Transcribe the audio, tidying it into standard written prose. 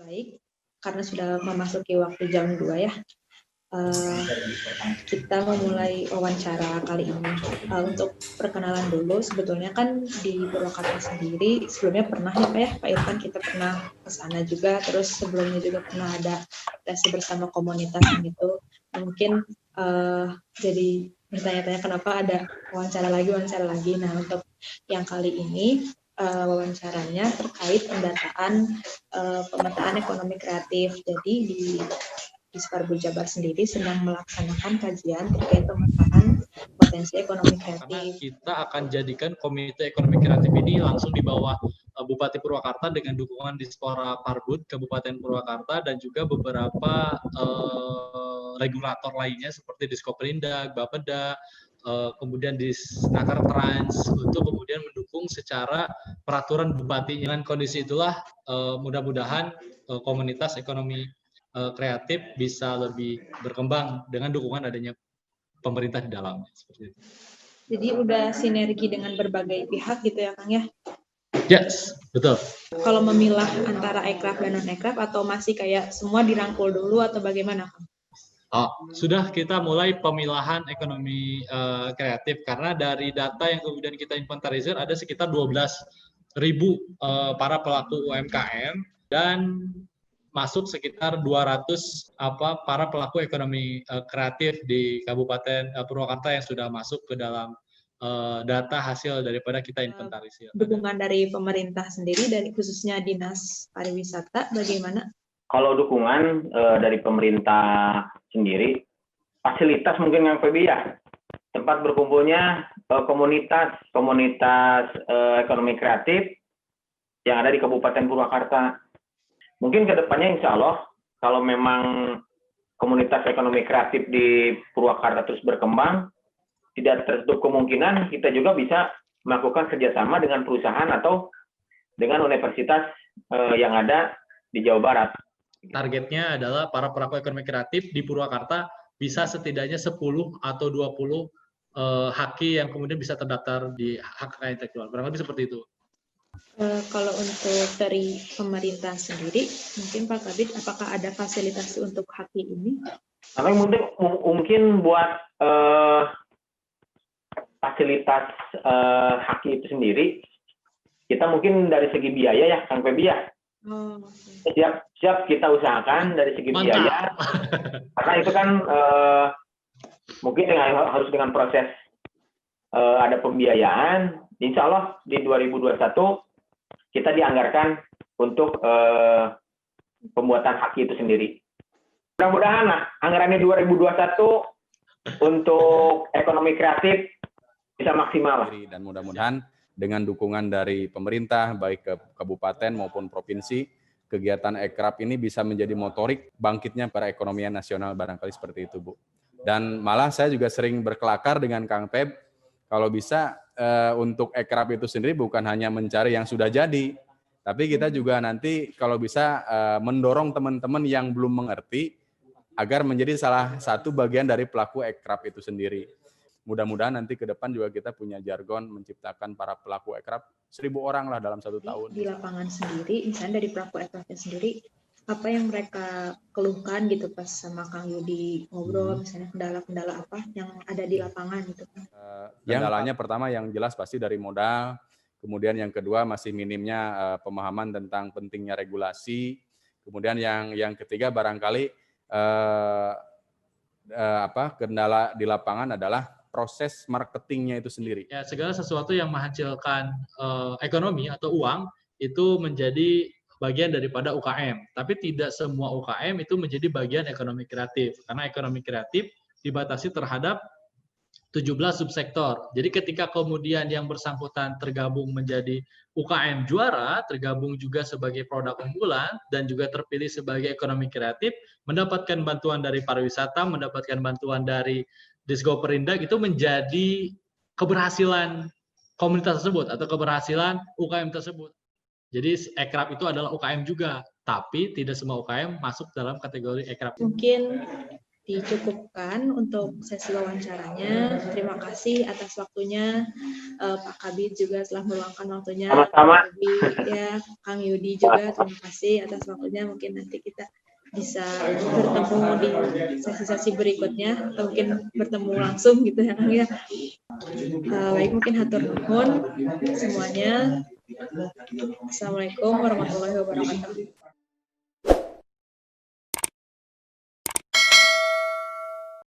Baik, karena sudah memasuki waktu jam 2 ya, kita memulai wawancara kali ini. Untuk perkenalan dulu, sebetulnya kan di Purwakarta sendiri sebelumnya pernah ya Pak ya, Pak Irfan, kita pernah ke sana juga, terus sebelumnya juga pernah ada tes bersama komunitas gitu. Mungkin jadi bertanya-tanya kenapa ada wawancara lagi. Nah, untuk yang kali ini wawancaranya terkait pemetaan ekonomi kreatif. Jadi di Disparbu Jabar sendiri sedang melaksanakan kajian terkait pemetaan potensi ekonomi kreatif. Karena kita akan jadikan Komite Ekonomi Kreatif ini langsung di bawah Bupati Purwakarta dengan dukungan Dispora Parbud Kabupaten Purwakarta dan juga beberapa regulator lainnya seperti Diskoperindak, Bapeda, kemudian di Snaker Trans untuk kemudian mendukung secara peraturan bupati. Dengan kondisi itulah mudah-mudahan komunitas ekonomi kreatif bisa lebih berkembang dengan dukungan adanya pemerintah di dalamnya seperti itu. Jadi udah sinergi dengan berbagai pihak gitu ya Kang ya? Yes, betul. Kalau memilah antara ekraf dan non-ekraf atau masih kayak semua dirangkul dulu atau bagaimana Kang? Sudah kita mulai pemilahan ekonomi kreatif karena dari data yang kemudian kita inventarisir ada sekitar 12.000 para pelaku UMKM dan masuk sekitar 200 para pelaku ekonomi kreatif di Kabupaten Purwakarta yang sudah masuk ke dalam data hasil daripada kita inventarisir. Dukungan dari pemerintah sendiri, dari khususnya Dinas Pariwisata, bagaimana? Kalau dukungan dari pemerintah sendiri, fasilitas mungkin yang Febi ya, tempat berkumpulnya komunitas ekonomi kreatif yang ada di Kabupaten Purwakarta. Mungkin ke depannya insya Allah, kalau memang komunitas ekonomi kreatif di Purwakarta terus berkembang, tidak tertutup kemungkinan kita juga bisa melakukan kerjasama dengan perusahaan atau dengan universitas yang ada di Jawa Barat. Targetnya adalah para pelaku ekonomi kreatif di Purwakarta bisa setidaknya 10 atau 20 haki yang kemudian bisa terdaftar di hak kekayaan intelektual. Barangkali seperti itu. Kalau untuk dari pemerintah sendiri, mungkin Pak Kabid, apakah ada fasilitasi untuk haki ini? Tapi mungkin buat fasilitas haki itu sendiri, kita mungkin dari segi biaya ya, Kang Febi ya. Siap kita usahakan dari segi biaya, karena itu kan mungkin harus dengan proses ada pembiayaan. Insya Allah di 2021 kita dianggarkan untuk pembuatan haki itu sendiri. Mudah-mudahan anggarannya 2021 untuk ekonomi kreatif bisa maksimal. Dan mudah-mudahan dengan dukungan dari pemerintah, baik ke kabupaten maupun provinsi, kegiatan ekraf ini bisa menjadi motorik bangkitnya perekonomian nasional, barangkali seperti itu, Bu. Dan malah saya juga sering berkelakar dengan Kang Feb, kalau bisa untuk ekraf itu sendiri bukan hanya mencari yang sudah jadi, tapi kita juga nanti kalau bisa mendorong teman-teman yang belum mengerti agar menjadi salah satu bagian dari pelaku ekraf itu sendiri. Mudah-mudahan nanti ke depan juga kita punya jargon menciptakan para pelaku ekraf 1.000 orang lah dalam 1 tahun. Di lapangan sendiri, misalnya dari pelaku ekrafnya sendiri, apa yang mereka keluhkan gitu pas sama Kang Yudi ngobrol, misalnya kendala-kendala apa yang ada di lapangan gitu kan? Kendalanya pertama yang jelas pasti dari modal, kemudian yang kedua masih minimnya pemahaman tentang pentingnya regulasi, kemudian yang ketiga barangkali kendala di lapangan adalah proses marketingnya itu sendiri. Ya, segala sesuatu yang menghasilkan ekonomi atau uang itu menjadi bagian daripada UKM. Tapi tidak semua UKM itu menjadi bagian ekonomi kreatif. Karena ekonomi kreatif dibatasi terhadap 17 subsektor. Jadi ketika kemudian yang bersangkutan tergabung menjadi UKM juara, tergabung juga sebagai produk unggulan, dan juga terpilih sebagai ekonomi kreatif, mendapatkan bantuan dari pariwisata, mendapatkan bantuan dari Diskoperindak, itu menjadi keberhasilan komunitas tersebut atau keberhasilan UKM tersebut. Jadi ekraf itu adalah UKM juga, tapi tidak semua UKM masuk dalam kategori ekraf. Mungkin dicukupkan untuk sesi wawancaranya. Terima kasih atas waktunya. Pak Kabid juga telah meluangkan waktunya. Sama-sama. Ya, Kang Yudi juga terima kasih atas waktunya. Mungkin nanti kita bisa bertemu di sesi-sesi berikutnya atau mungkin bertemu langsung gitu ya Kang ya. Baik, mungkin hatur nuhun semuanya. Assalamualaikum warahmatullahi wabarakatuh.